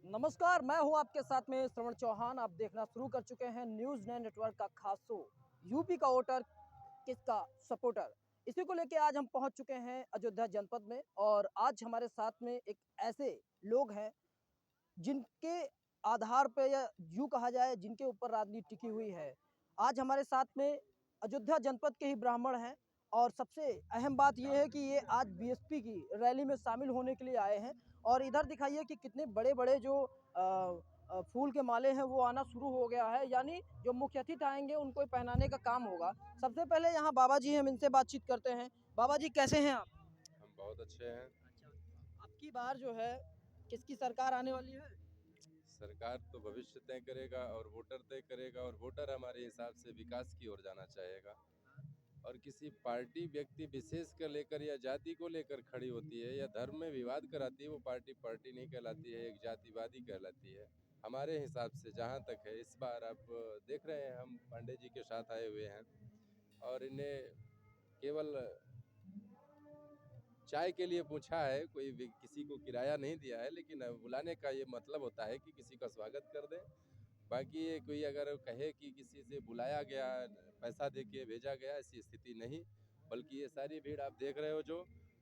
नमस्कार, मैं हूं आपके साथ में श्रवण चौहान। आप देखना शुरू कर चुके हैं न्यूज़ 9 नेटवर्क का खास शो यूपी का वोटर किसका सपोर्टर। इसी को लेके आज हम पहुंच चुके हैं अयोध्या जनपद में और आज हमारे साथ में एक ऐसे लोग हैं जिनके आधार पे या यूँ कहा जाए जिनके ऊपर राजनीति टिकी हुई है। आज हमारे साथ में अयोध्या जनपद के ही ब्राह्मण हैं और सबसे अहम बात ये है कि ये आज बीएसपी की रैली में शामिल होने के लिए आए हैं। और इधर दिखाइए कि कितने बड़े-बड़े जो फूल के माले हैं वो आना शुरू हो गया है, यानी जो मुख्य अतिथि आएँगे उनको पहनाने का काम होगा। सबसे पहले यहाँ बाबा जी हैं, हम इनसे बातचीत करते हैं। बाबा जी कैसे हैं आप? हम बहुत अच्छे हैं। अच्छा, अब की बार जो है किसकी सरकार आने वाली है? सरकार तो भविष्य तय करेगा और वोटर तय करेगा, और वोटर हमारे हिसाब से विकास की ओर जाना चाहेगा। और किसी पार्टी व्यक्ति विशेष को लेकर या जाति को लेकर खड़ी होती है या धर्म में विवाद कराती है, वो पार्टी पार्टी नहीं कहलाती है, एक जातिवादी कहलाती है। हमारे हिसाब से जहाँ तक है, इस बार आप देख रहे हैं हम पांडे जी के साथ आए हुए हैं और इन्हें केवल चाय के लिए पूछा है, कोई भी किसी को किराया नहीं दिया है, लेकिन बुलाने का ये मतलब होता है कि किसी का स्वागत कर दें। बाकी ये कोई अगर कहे कि किसी से बुलाया गया, पैसा दे के भेजा गया, ऐसी स्थिति नहीं, बल्कि ये सारी भीड़ आप देख रहे हो जो,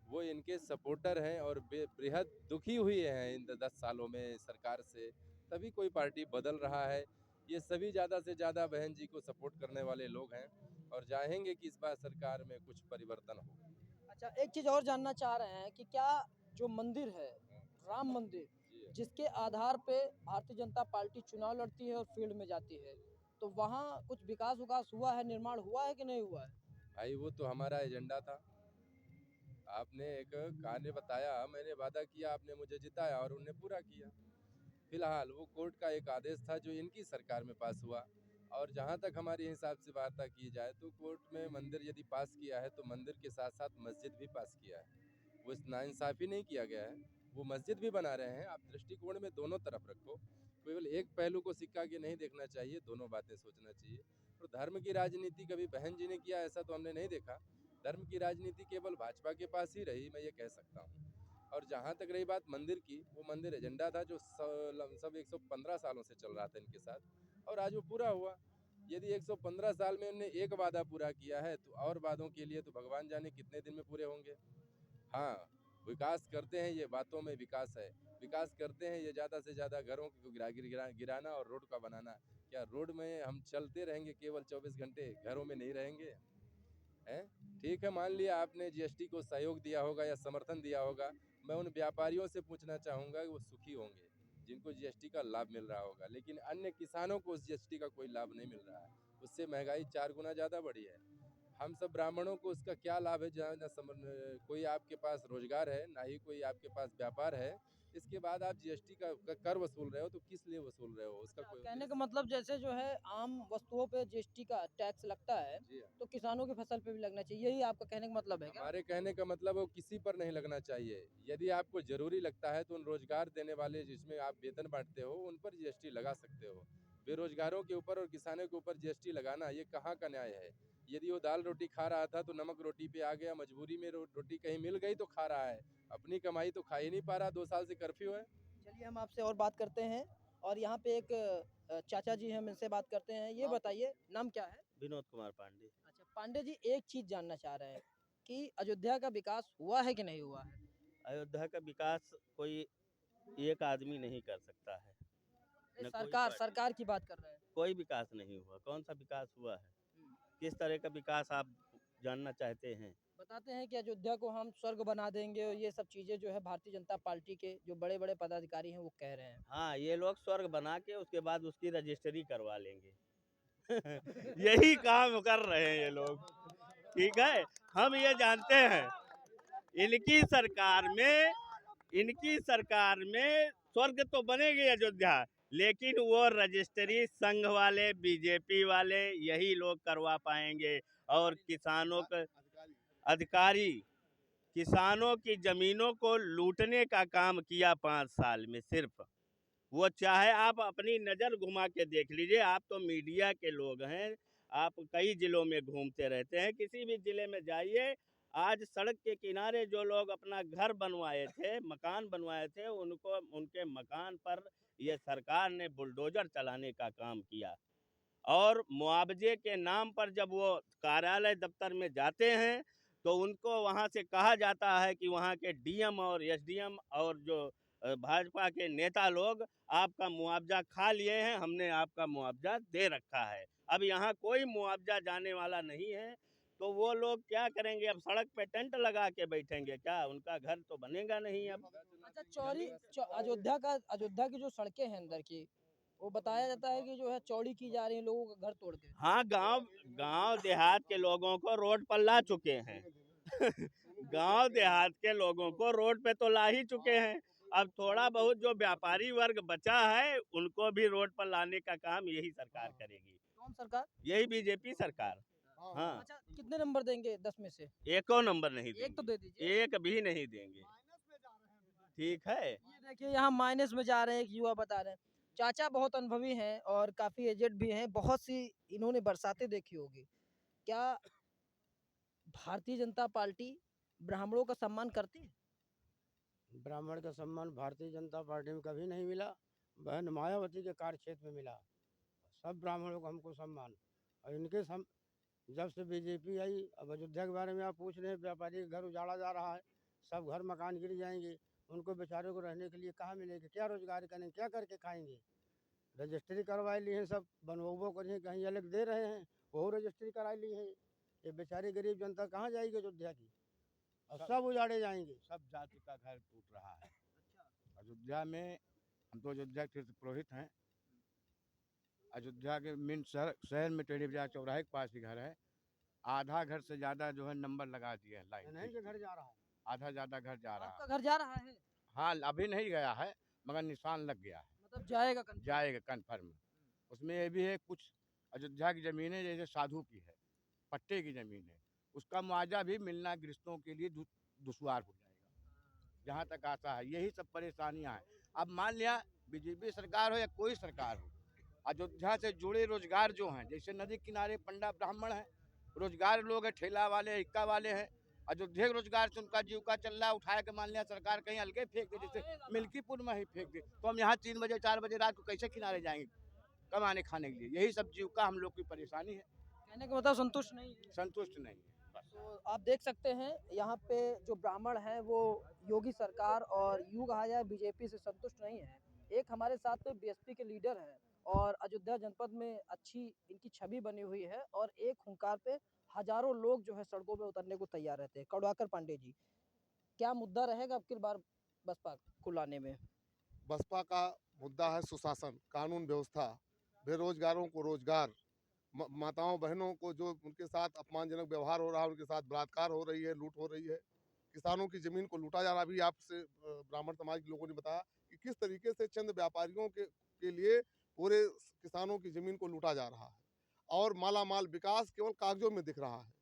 वो इनके सपोर्टर हैं और बेहद दुखी हुए हैं इन 10 सालों में सरकार से, तभी कोई पार्टी बदल रहा है। ये सभी ज़्यादा से ज़्यादा बहन जी को सपोर्ट करने वाले लोग हैं और चाहेंगे कि इस बार सरकार में कुछ परिवर्तन हो। अच्छा, एक चीज़ और जानना चाह रहे हैं कि क्या जो मंदिर है, राम मंदिर, जी जिसके आधार पे भारतीय जनता पार्टी चुनाव लड़ती है और फील्ड में जाती है, तो वहाँ कुछ विकास-विकास हुआ है, निर्माण हुआ है कि नहीं हुआ है? भाई, वो तो हमारा एजेंडा था। आपने एक कार्य बताया, मैंने वादा किया, आपने मुझे जिताया और उन्हें पूरा किया। फिलहाल वो कोर्ट का एक आदेश था जो इनकी सरकार में पास हुआ, और जहाँ तक हमारे हिसाब से वार्ता की जाए तो कोर्ट में मंदिर यदि पास किया है तो मंदिर के साथ साथ मस्जिद भी पास किया है। वो नाइंसाफ़ी नहीं किया गया है, वो मस्जिद भी बना रहे हैं। आप दृष्टिकोण में दोनों तरफ रखो, केवल एक पहलू को सिक्का के नहीं देखना चाहिए, दोनों बातें सोचना चाहिए। और धर्म की राजनीति कभी बहन जी ने किया ऐसा तो हमने नहीं देखा। धर्म की राजनीति केवल भाजपा के पास ही रही, मैं ये कह सकता हूँ। और जहाँ तक रही बात मंदिर की, वो मंदिर एजेंडा था जो लमसम 115 सालों से चल रहा था इनके साथ, और आज वो पूरा हुआ। यदि 115 साल में उन्होंने एक वादा पूरा किया है तो और वादों के लिए तो भगवान जाने कितने दिन में पूरे होंगे। हाँ, विकास करते हैं, ये बातों में विकास है। विकास करते हैं ये ज़्यादा से ज़्यादा घरों को गिराना और रोड का बनाना। क्या रोड में हम चलते रहेंगे केवल 24 घंटे, घरों में नहीं रहेंगे? हैं? ठीक है, मान लिया आपने जीएसटी को सहयोग दिया होगा या समर्थन दिया होगा। मैं उन व्यापारियों से पूछना चाहूँगा कि वो सुखी होंगे, जिनको जीएसटी का लाभ मिल रहा होगा। लेकिन अन्य किसानों को उस जीएसटी का कोई लाभ नहीं मिल रहा है। उससे महँगाई 4 गुना ज़्यादा बढ़ी है। हम सब ब्राह्मणों को उसका क्या लाभ है, जहाँ न कोई आपके पास रोजगार है, ना ही कोई आपके पास व्यापार है। इसके बाद आप जीएसटी का कर वसूल रहे हो, तो किस लिए वसूल रहे हो? उसका अच्छा, कोई कहने का उद्देश्य। मतलब जैसे जो है आम वस्तुओं पे जीएसटी का टैक्स लगता है, जी हाँ। तो किसानों की फसल पे भी लगना चाहिए, यही आपका कहने का मतलब है क्या? हमारे कहने का मतलब वो किसी पर नहीं लगना चाहिए। यदि आपको ज़रूरी लगता है तो उन रोज़गार देने वाले जिसमें आप वेतन बाँटते हो, उन पर जीएसटी लगा सकते हो। बेरोज़गारों के ऊपर और किसानों के ऊपर जीएसटी लगाना ये कहाँ का न्याय है? यदि वो दाल-रोटी खा रहा था तो नमक रोटी पे आ गया, मजबूरी में रोटी कहीं मिल गई तो खा रहा है। अपनी कमाई तो खा ही नहीं पा रहा, 2 साल से कर्फ्यू है। चलिए हम आपसे और बात करते हैं और यहाँ पे एक चाचा जी हैं, हम इनसे बात करते हैं। ये बताइए नाम क्या है? विनोद कुमार पांडे। अच्छा, पांडे जी एक चीज़ जानना चाह रहे हैं कि अयोध्या का विकास हुआ है कि नहीं हुआ है? अयोध्या का विकास कोई एक आदमी नहीं कर सकता है, नहीं, न कोई सरकार पार्टी। सरकार की बात कर रहे हैं। कोई विकास नहीं हुआ। कौन सा विकास हुआ है? हुँ। किस तरह का विकास आप जानना चाहते हैं? बताते हैं कि अयोध्या को हम स्वर्ग बना देंगे और ये सब चीज़ें जो है भारतीय जनता पार्टी के जो बड़े-बड़े पदाधिकारी हैं वो कह रहे हैं। हाँ, ये लोग स्वर्ग बना के उसके बाद उसकी रजिस्ट्री करवा लेंगे। यही काम कर रहे हैं ये लोग। ठीक है? हम ये जानते हैं, इनकी सरकार में इनकी सरकार में स्वर्ग तो बनेगी अयोध्या, लेकिन वो रजिस्ट्री संघ वाले, बीजेपी वाले यही लोग करवा पाएंगे। और किसानों के अधिकारी किसानों की जमीनों को लूटने का काम किया 5 साल में सिर्फ। वो चाहे आप अपनी नज़र घुमा के देख लीजिए, आप तो मीडिया के लोग हैं, आप कई जिलों में घूमते रहते हैं, किसी भी जिले में जाइए, आज सड़क के किनारे जो लोग अपना घर बनवाए थे, मकान बनवाए थे, उनको उनके मकान पर ये सरकार ने बुलडोजर चलाने का काम किया। और मुआवजे के नाम पर जब वो कार्यालय दफ्तर में जाते हैं तो उनको वहाँ से कहा जाता है कि वहाँ के डीएम और एसडीएम और जो भाजपा के नेता लोग आपका मुआवजा खा लिए हैं, हमने आपका मुआवजा दे रखा है। अब यहाँ कोई मुआवजा जाने वाला नहीं है, तो वो लोग क्या करेंगे? अब सड़क पे टेंट लगा के बैठेंगे क्या? उनका घर तो बनेगा नहीं अब। अच्छा, अयोध्या की जो सड़कें हैं अंदर की, वो बताया जाता है कि जो है चौड़ी की जा रही है लोगों का घर तोड़ के। हाँ, गांव गांव देहात के लोगों को रोड पर ला चुके हैं। गांव देहात के लोगों को रोड पे तो ला ही चुके हैं। अब थोड़ा बहुत जो व्यापारी वर्ग बचा है उनको भी रोड पर लाने का काम यही सरकार करेगी। कौन सरकार? यही बीजेपी सरकार। हाँ, अच्छा, कितने नंबर देंगे 10 में से? एको नंबर नहीं एक तो देंगे, दे दीजिए। एक भी नहीं देंगे। ठीक है। ये देखिए यहाँ माइनस में जा रहे हैं, एक युवा बता रहे हैं। चाचा बहुत अनुभवी हैं और काफी एजेड भी हैं, बहुत सी इन्होंने बरसातें देखी होगी। क्या भारतीय जनता पार्टी ब्राह्मणों का सम्मान करती है? ब्राह्मण का सम्मान भारतीय जनता पार्टी में कभी नहीं मिला। बहन मायावती के कार्य क्षेत्र में मिला। सब ब्राह्मणों को हमको सम्मान। और इनके जब से बीजेपी आई, अब अयोध्या के बारे में आप पूछ रहे हैं, व्यापारी का घर उजाड़ा जा रहा है, सब घर मकान गिर जाएंगे, उनको बेचारों को रहने के लिए कहाँ मिलेगी? क्या रोजगार करेंगे? क्या करके खाएंगे? रजिस्ट्री करवा ली है, सब बनवो करें, कहीं अलग दे रहे हैं, वो रजिस्ट्री करा ली है। ये बेचारी गरीब जनता कहाँ जाएगी अयोध्या की? और सब उजाड़े जाएंगे। सब जाति का घर टूट रहा है अयोध्या में। हम तो अयोध्या के तीर्थ पुरोहित हैं। अयोध्या के मेन शहर में टेढ़ी बाजार चौराहे के पास ही घर है। आधा घर से ज़्यादा जो है नंबर लगा दिए हैं लाइन नहीं के घर जा रहा है। आधा ज़्यादा घर जा रहा आपका है। घर जा रहा है? हाँ, अभी नहीं गया है मगर निशान लग गया है। मतलब जाएगा कन्फर्म? जाएगा कन्फर्म। उसमें ये भी है, कुछ अयोध्या की ज़मीनें जैसे साधु की है, पट्टे की ज़मीन है, उसका मुआवजा भी मिलना गृहस्थों के लिए दुश्वार हो जाएगा। जहाँ तक आता है यही सब परेशानियाँ हैं। अब मान लिया बीजेपी सरकार हो या कोई सरकार हो, अयोध्या से जुड़े रोजगार जो हैं, जैसे नदी किनारे पंडा ब्राह्मण हैं, रोजगार लोग हैं, ठेला वाले, इक्का वाले हैं, अयोध्या के रोजगार से उनका जीविका चल रहा है। उठाया के मान लिया सरकार कहीं अलगे फेंक दे, जैसे मिल्कीपुर में ही फेंक दे, तो हम यहाँ 3 बजे 4 बजे रात को कैसे किनारे जाएंगे कमाने खाने के लिए? यही सब जीविका हम लोग की परेशानी है। कहने का मतलब संतुष्ट नहीं है। संतुष्ट नहीं है। तो आप देख सकते हैं यहाँ पे जो ब्राह्मण हैं वो योगी सरकार और यूँ कहा जाए बीजेपी से संतुष्ट नहीं है। एक हमारे साथ में बीएसपी के लीडर हैं और अयोध्या जनपद में अच्छी इनकी छवि बनी हुई है और एक हुंकार पे हजारों लोग जो है सड़कों पे उतरने को तैयार रहते हैं। करुणाकर पांडे जी, क्या मुद्दा रहेगा अब की बार बसपा को लाने में? बसपा का मुद्दा है सुशासन, कानून व्यवस्था, बेरोजगारों को रोजगार, माताओं बहनों को जो उनके साथ अपमानजनक व्यवहार हो रहा है, उनके साथ बलात्कार हो रही है, लूट हो रही है, किसानों की जमीन को लूटा जा रहा है। अभी आपसे ब्राह्मण समाज के लोगों ने बताया कि किस तरीके से चंद व्यापारियों के लिए पूरे किसानों की जमीन को लूटा जा रहा है और माला माल। विकास केवल कागजों में दिख रहा है,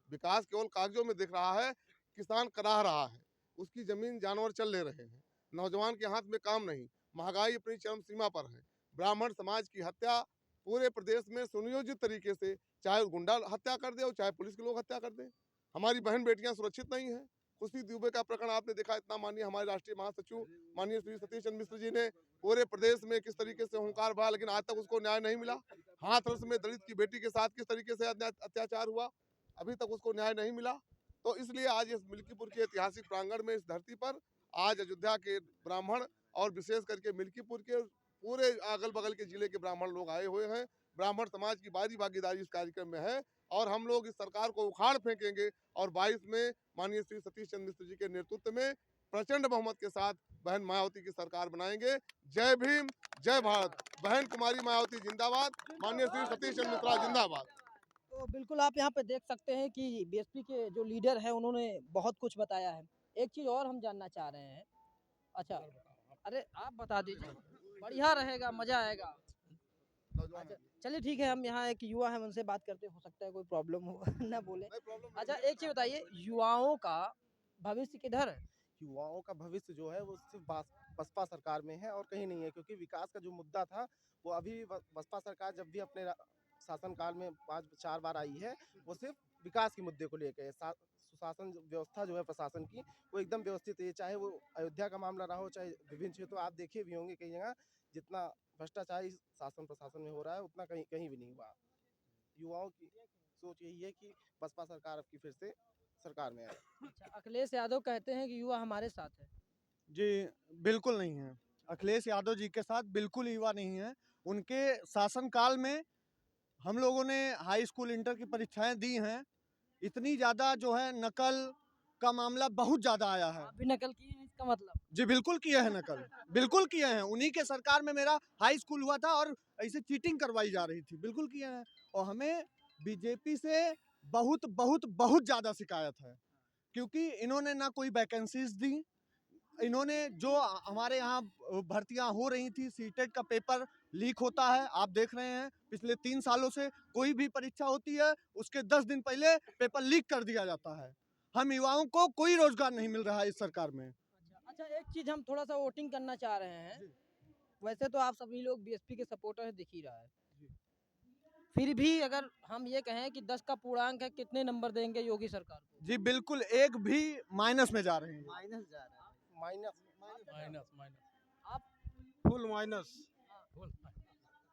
विकास केवल कागजों में दिख रहा है। किसान कराह रहा है, उसकी जमीन जानवर चल ले रहे हैं, नौजवान के हाथ में काम नहीं, महंगाई अपनी चरम सीमा पर है। ब्राह्मण समाज की हत्या पूरे प्रदेश में सुनियोजित तरीके से, चाहे गुंडा हत्या कर दे और चाहे पुलिस के लोग हत्या कर दें। हमारी बहन बेटियां सुरक्षित नहीं है। खुशी दुबे का प्रकरण आपने देखा, इतना माननीय हमारे राष्ट्रीय महासचिव माननीय श्री सतीश चंद्र मिश्र जी ने पूरे प्रदेश में किस तरीके से हुंकार भरा, लेकिन आज तक उसको न्याय नहीं मिला। हाथरस में दलित की बेटी के साथ किस तरीके से अत्याचार हुआ, अभी तक उसको न्याय नहीं मिला। तो इसलिए आज इस मिल्कीपुर के ऐतिहासिक प्रांगण में, इस धरती पर आज अयोध्या के ब्राह्मण और विशेष करके मिल्कीपुर के पूरे अगल बगल के जिले के ब्राह्मण लोग आए हुए हैं। ब्राह्मण समाज की भारी भागीदारी इस कार्यक्रम में है और हम लोग इस सरकार को उखाड़ फेंकेंगे और 22 में माननीय श्री सतीश चंद्र मिश्र जी के नेतृत्व में प्रचंड बहुमत के साथ बहन मायावती की सरकार बनाएंगे। जय भीम, जय भारत। बहन कुमारी मायावती जिंदाबाद, माननीय श्री सतीश चंद्र मिश्रा जिंदाबाद। तो बिल्कुल आप यहाँ पे देख सकते हैं कि बीएसपी के जो लीडर हैं उन्होंने बहुत कुछ बताया है। एक चीज़ और हम जानना चाह रहे हैं। अच्छा, अरे आप बता दीजिए, बढ़िया रहेगा, मजा आएगा। अच्छा, चलिए ठीक है, हम यहाँ एक युवा है, उनसे बात करते, हो सकता है कोई प्रॉब्लम हो ना बोले। अच्छा, एक चीज़ बताइए, युवाओं का भविष्य किधर है? युवाओं का भविष्य जो है वो सिर्फ बसपा सरकार में है और कहीं नहीं है, क्योंकि विकास का जो मुद्दा था वो अभी बसपा सरकार जब भी अपने शासनकाल में 5-4 बार आई है वो सिर्फ विकास के मुद्दे को लेकर है। सुशासन व्यवस्था जो है प्रशासन की, वो एकदम व्यवस्थित है। चाहे वो अयोध्या का मामला रहा हो, चाहे विभिन्न क्षेत्रों, आप देखे भी होंगे कई जगह जितना भ्रष्टाचार इस शासन प्रशासन में हो रहा है उतना कहीं कहीं भी नहीं हुआ। युवाओं की सोच यही है कि बसपा सरकार अब की फिर से सरकार में आए। अच्छा, अखिलेश यादव कहते हैं कि युवा हमारे साथ है। जी, बिल्कुल नहीं है। अखिलेश यादव जी के साथ बिल्कुल युवा नहीं है। उनके शासनकाल में हम लोगों ने हाई स्कूल, इंटर की परीक्षाएँ दी हैं। इतनी ज़्यादा जो है नकल का मामला बहुत ज़्यादा आया है। आप भी नकल किए हैं इसका मतलब? जी, बिल्कुल किए हैं नकल, बिल्कुल किए हैं। उन्हीं के सरकार में मेरा हाई स्कूल हुआ था और ऐसे चीटिंग करवाई जा रही थी, बिल्कुल किए हैं। और हमें बीजेपी से बहुत, बहुत, बहुत ज़्यादा शिकायत है, क्योंकि इन्होंने ना कोई वैकेंसीज़ दी, इन्होंने जो हमारे यहाँ भर्तियां हो रही थी, सीटेट का पेपर लीक होता है, आप देख रहे हैं पिछले 3 सालों से कोई भी परीक्षा होती है उसके 10 दिन पहले पेपर लीक कर दिया जाता है। हम युवाओं को कोई रोजगार नहीं मिल रहा है इस सरकार में। अच्छा, एक चीज़ हम थोड़ा-सा वोटिंग करना चाह रहे हैं। जी। वैसे तो आप सभी लोग बीएसपी के सपोर्टर हैं, दिख ही रहा है। फिर भी अगर हम ये कहें कि 10 का पूर्णांक है, कितने नंबर देंगे योगी सरकार को? जी, बिल्कुल एक भी माइनस में जा रहे हैं। माइनस जा रहा है। माइनस आप फुल माइनस।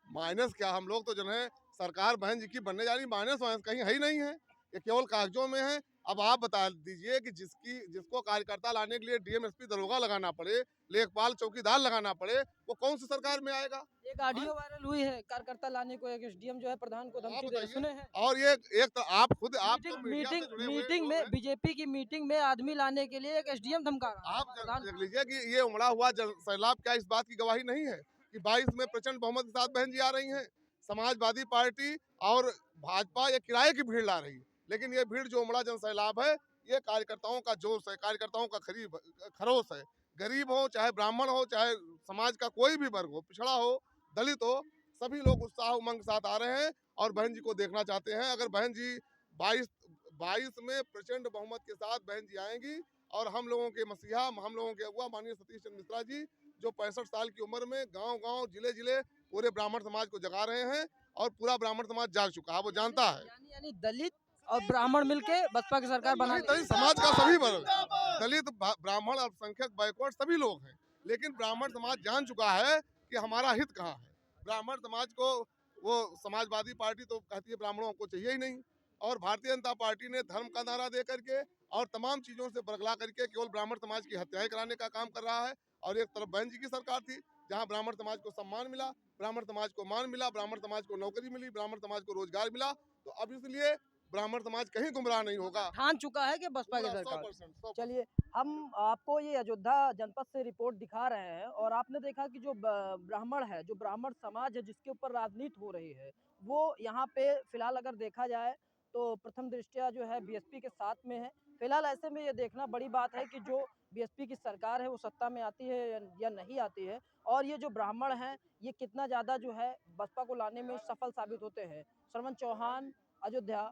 माइनस क्या, हम लोग तो जो है सरकार बहन जी की बनने जा रही, माइनस वाइनस कहीं है ही नहीं है, ये केवल कागजों में है। अब आप बता दीजिए कि जिसको कार्यकर्ता लाने के लिए डीएम एसपी दरोगा लगाना पड़े, लेखपाल चौकीदार लगाना पड़े, वो कौन सी सरकार में आएगा? एक ऑडियो वायरल हुई है, कार्यकर्ता लाने को एक एसडीएम जो है प्रधान को धमकी दे रहे, बताइए। सुने हैं? और ये एक तो आप खुद आप तो मीटिंग मीडिया से मीटिंग जुड़े हुए मीटिंग लोग में हैं। बीजेपी की मीटिंग में आदमी लाने के लिए एक एसडीएम धमका रहा है। आप प्रधान देख लीजिए कि ये उमड़ा हुआ सैलाब क्या इस बात की गवाही नहीं है कि 22 में प्रचंड बहुमत के साथ बहन जी आ रही हैं। समाजवादी पार्टी और भाजपा ये किराए की भीड़ ला रही है, लेकिन ये भीड़ जो उमड़ा जन सैलाब है, ये कार्यकर्ताओं का जोश है, कार्यकर्ताओं का खरोश है। गरीब हो चाहे ब्राह्मण हो चाहे समाज का कोई भी वर्ग हो, पिछड़ा हो दलित हो, सभी लोग उत्साह उमंग के साथ आ रहे हैं और बहन जी को देखना चाहते हैं। अगर बहन जी 22 में प्रचंड बहुमत के साथ बहन जी आएंगी और हम लोगों के मसीहा, हम लोगों के अगुआ माननीय सतीश चंद्र मिश्रा जी जो 65 साल की उम्र में गांव-गांव, जिले-जिले पूरे ब्राह्मण समाज को जगा रहे हैं और पूरा ब्राह्मण समाज जाग चुका है, वो जानता है। यानी दलित और ब्राह्मण मिलके बसपा की सरकार बना दलित समाज का सभी वर्ग, दलित, ब्राह्मण, अल्पसंख्यक, बैकवर्ड सभी लोग हैं, लेकिन ब्राह्मण समाज जान चुका है कि हमारा हित कहाँ है। ब्राह्मण समाज को वो समाजवादी पार्टी तो कहती है ब्राह्मणों को चाहिए ही नहीं, और भारतीय जनता पार्टी ने धर्म का नारा दे करके और तमाम चीजों से बरगला करके केवल ब्राह्मण समाज की हत्याएं कराने का काम कर रहा है। और एक तरफ बहन जी की सरकार थी जहां ब्राह्मण समाज को सम्मान मिला, ब्राह्मण समाज को मान मिला, ब्राह्मण समाज को नौकरी मिली, ब्राह्मण समाज को रोजगार मिला। तो अब इसलिए ब्राह्मण समाज कहीं गुमराह नहीं होगा। ठान चुका है कि बसपा की सरकार। 100%। चलिए, हम आपको ये अयोध्या जनपद से रिपोर्ट दिखा रहे हैं और आपने देखा कि जो ब्राह्मण है, जो ब्राह्मण समाज है जिसके ऊपर राजनीति हो रही है, वो यहाँ पे फिलहाल अगर देखा जाए तो प्रथम दृष्टया जो है बीएसपी के साथ में है। फिलहाल ऐसे में ये देखना बड़ी बात है कि जो बीएसपी की सरकार है वो सत्ता में आती है या नहीं आती है, और ये जो ब्राह्मण हैं ये कितना ज़्यादा जो है बसपा को लाने में सफल साबित होते हैं। श्रवण चौहान, अयोध्या।